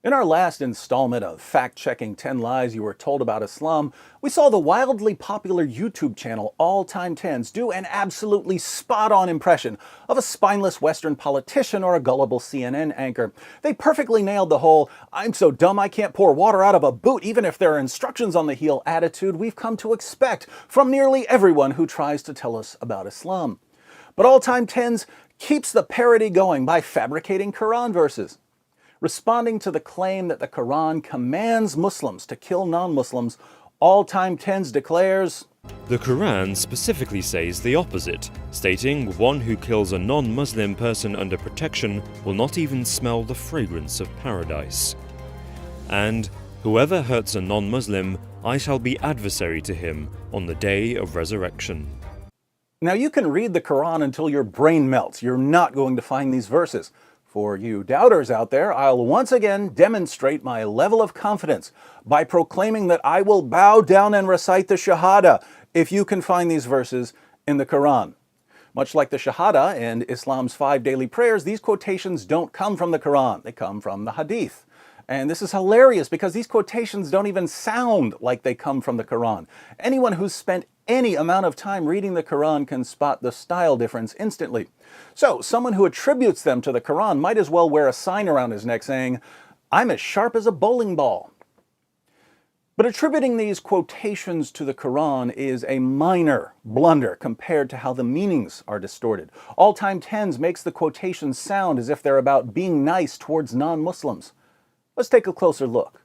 In our last installment of fact-checking 10 lies you were told about Islam, we saw the wildly popular YouTube channel ALLthat do an absolutely spot-on impression of a spineless Western politician or a gullible CNN anchor. They perfectly nailed the whole, "I'm so dumb I can't pour water out of a boot even if there are instructions on the heel" attitude we've come to expect from nearly everyone who tries to tell us about Islam. But ALLthat keeps the parody going by fabricating Quran verses. Responding to the claim that the Quran commands Muslims to kill non-Muslims, ALLthat declares, The Quran specifically says the opposite, stating one who kills a non-Muslim person under protection will not even smell the fragrance of paradise. And whoever hurts a non-Muslim, I shall be adversary to him on the day of resurrection. Now you can read the Quran until your brain melts. You're not going to find these verses. For you doubters out there, I'll once again demonstrate my level of confidence by proclaiming that I will bow down and recite the Shahada if you can find these verses in the Quran. Much like the Shahada and Islam's 5 daily prayers, these quotations don't come from the Quran. They come from the Hadith. And this is hilarious because these quotations don't even sound like they come from the Quran. Anyone who's spent any amount of time reading the Quran can spot the style difference instantly. So, someone who attributes them to the Quran might as well wear a sign around his neck saying, "I'm as sharp as a bowling ball." But attributing these quotations to the Quran is a minor blunder compared to how the meanings are distorted. ALLthat makes the quotations sound as if they're about being nice towards non-Muslims. Let's take a closer look.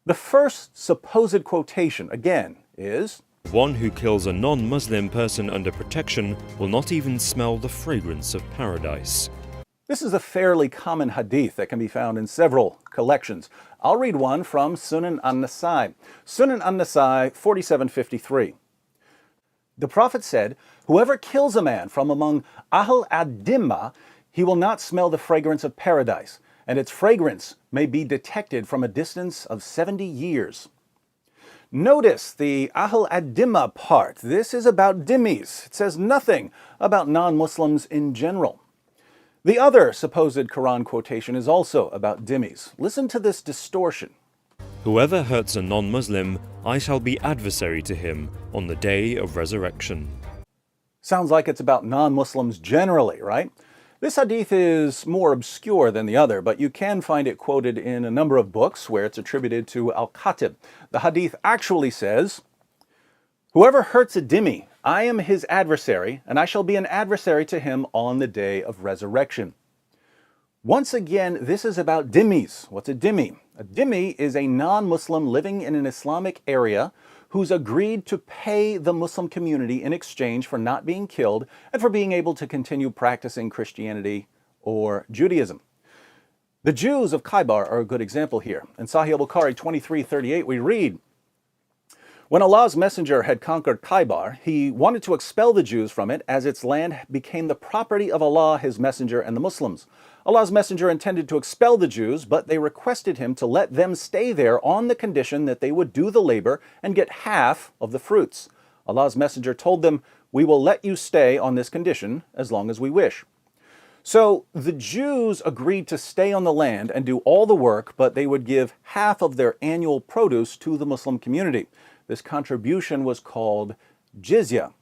The first supposed quotation, again, is, One who kills a non-Muslim person under protection will not even smell the fragrance of paradise. This is a fairly common hadith that can be found in several collections. I'll read one from Sunan an-Nasai. Sunan an-Nasai 4753. The Prophet said, "Whoever kills a man from among Ahl-ad-Dimma, he will not smell the fragrance of paradise, and its fragrance may be detected from a distance of 70 years. Notice the Ahl-ad-Dimma part. This is about dhimmis. It says nothing about non-Muslims in general. The other supposed Quran quotation is also about dhimmis. Listen to this distortion. Whoever hurts a non-Muslim, I shall be adversary to him on the day of resurrection. Sounds like it's about non-Muslims generally, right? This hadith is more obscure than the other, but you can find it quoted in a number of books where it's attributed to Al-Khatib. The hadith actually says, "Whoever hurts a dhimmi, I am his adversary, and I shall be an adversary to him on the day of resurrection." Once again, this is about dhimmis. What's a dhimmi? A dhimmi is a non-Muslim living in an Islamic area who's agreed to pay the Muslim community in exchange for not being killed and for being able to continue practicing Christianity or Judaism. The Jews of Khaybar are a good example here. In Sahih al-Bukhari 23:38 we read, "When Allah's messenger had conquered Khaybar, he wanted to expel the Jews from it as its land became the property of Allah, his messenger, and the Muslims. Allah's messenger intended to expel the Jews, but they requested him to let them stay there on the condition that they would do the labor and get half of the fruits. Allah's messenger told them, 'We will let you stay on this condition as long as we wish.' So the Jews agreed to stay on the land and do all the work, but they would give half of their annual produce to the Muslim community. This contribution was called jizya.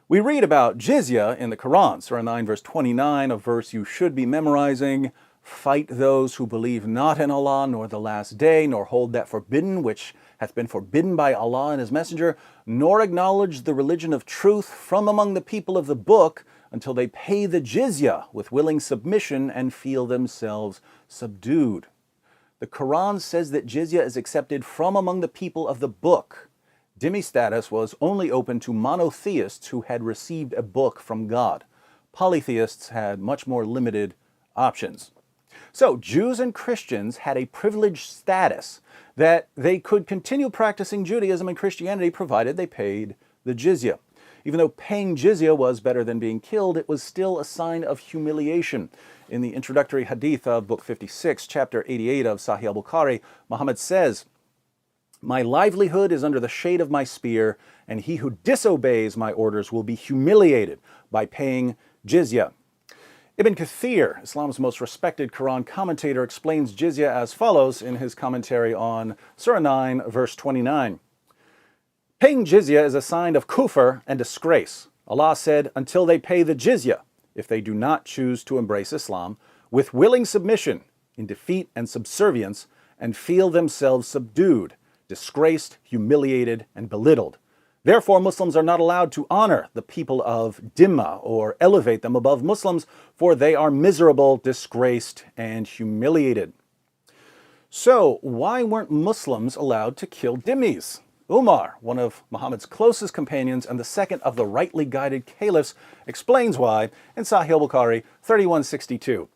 We read about jizya in the Quran, Surah 9, verse 29, a verse you should be memorizing. "Fight those who believe not in Allah, nor the last day, nor hold that forbidden which hath been forbidden by Allah and his messenger, nor acknowledge the religion of truth from among the people of the book, until they pay the jizya with willing submission and feel themselves subdued." The Quran says that jizya is accepted from among the people of the book. Dhimmi status was only open to monotheists who had received a book from God. Polytheists had much more limited options. So Jews and Christians had a privileged status that they could continue practicing Judaism and Christianity provided they paid the jizya. Even though paying jizya was better than being killed, it was still a sign of humiliation. In the introductory hadith of Book 56, Chapter 88 of Sahih al-Bukhari, Muhammad says, "My livelihood is under the shade of my spear, and he who disobeys my orders will be humiliated by paying jizya." Ibn Kathir, Islam's most respected Quran commentator, explains jizya as follows in his commentary on Surah 9, verse 29. Paying jizya is a sign of kufr and disgrace. Allah said, until they pay the jizya, if they do not choose to embrace Islam, with willing submission, in defeat and subservience, and feel themselves subdued, disgraced, humiliated, and belittled. Therefore, Muslims are not allowed to honor the people of Dhimma or elevate them above Muslims, for they are miserable, disgraced, and humiliated. So, why weren't Muslims allowed to kill dhimmis? Umar, one of Muhammad's closest companions and the second of the rightly guided caliphs, explains why in Sahih al-Bukhari 3162.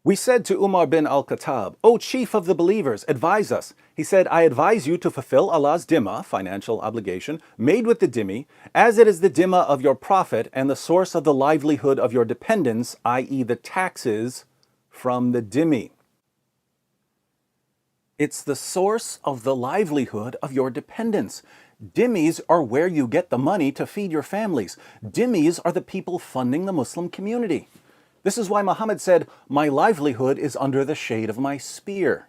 We said to Umar bin al-Khattab, O chief of the believers, advise us. He said, I advise you to fulfill Allah's dhimma, financial obligation, made with the dhimmi, as it is the dhimma of your prophet and the source of the livelihood of your dependents, i.e. the taxes from the dhimmi. It's the source of the livelihood of your dependents. Dhimmis are where you get the money to feed your families. Dhimmis are the people funding the Muslim community. This is why Muhammad said, my livelihood is under the shade of my spear.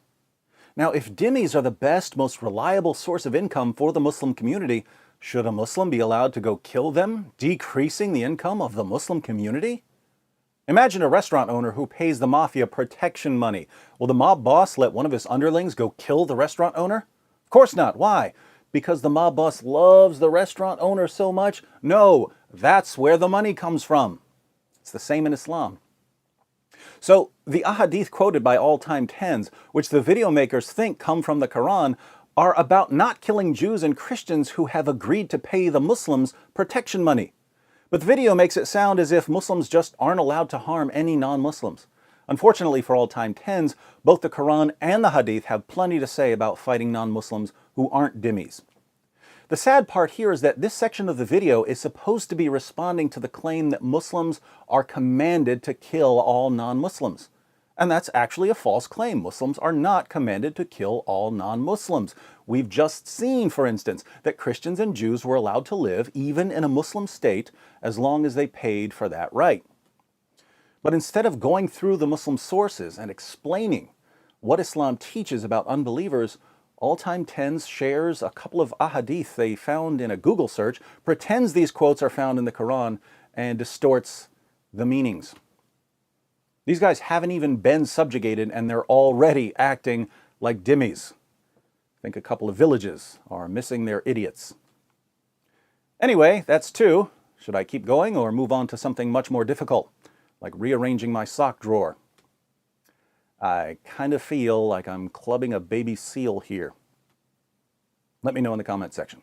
Now, if dhimmis are the best, most reliable source of income for the Muslim community, should a Muslim be allowed to go kill them, decreasing the income of the Muslim community? Imagine a restaurant owner who pays the mafia protection money. Will the mob boss let one of his underlings go kill the restaurant owner? Of course not. Why? Because the mob boss loves the restaurant owner so much? No, that's where the money comes from. It's the same in Islam. So, the ahadith quoted by all-time tens, which the video makers think come from the Quran, are about not killing Jews and Christians who have agreed to pay the Muslims protection money. But the video makes it sound as if Muslims just aren't allowed to harm any non-Muslims. Unfortunately for all-time tens, both the Quran and the Hadith have plenty to say about fighting non-Muslims who aren't dhimmis. The sad part here is that this section of the video is supposed to be responding to the claim that Muslims are commanded to kill all non-Muslims. And that's actually a false claim. Muslims are not commanded to kill all non-Muslims. We've just seen, for instance, that Christians and Jews were allowed to live even in a Muslim state as long as they paid for that right. But instead of going through the Muslim sources and explaining what Islam teaches about unbelievers, All-Time Tens shares a couple of ahadith they found in a Google search, pretends these quotes are found in the Quran, and distorts the meanings. These guys haven't even been subjugated and they're already acting like dhimmis. I think a couple of villages are missing their idiots. Anyway, that's two. Should I keep going or move on to something much more difficult, like rearranging my sock drawer? I kind of feel like I'm clubbing a baby seal here. Let me know in the comment section.